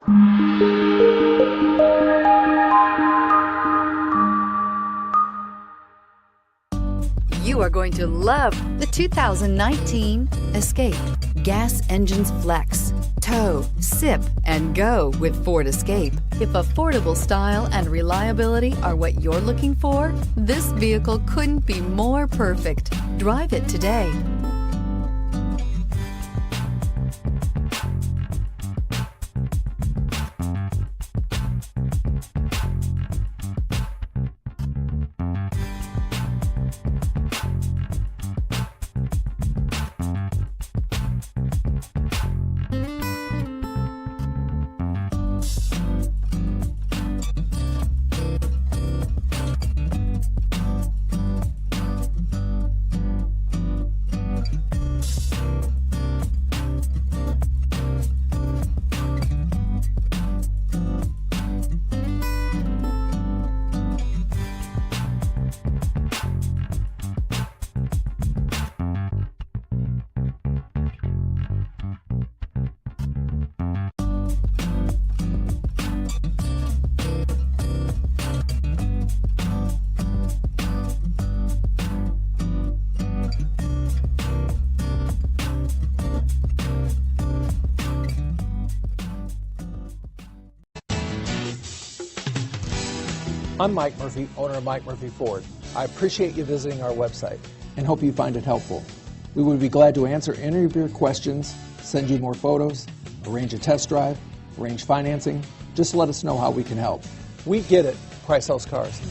You are going to love the 2019 Escape. Gas engines flex, tow, sip, and go with Ford Escape. If affordable style and reliability are what you're looking for, this vehicle couldn't be more perfect. Drive it today. I'm Mike Murphy, owner of Mike Murphy Ford. I appreciate you visiting our website and hope you find it helpful. We would be glad to answer any of your questions, send you more photos, arrange a test drive, arrange financing. Just let us know how we can help. We get it. Price House Cars.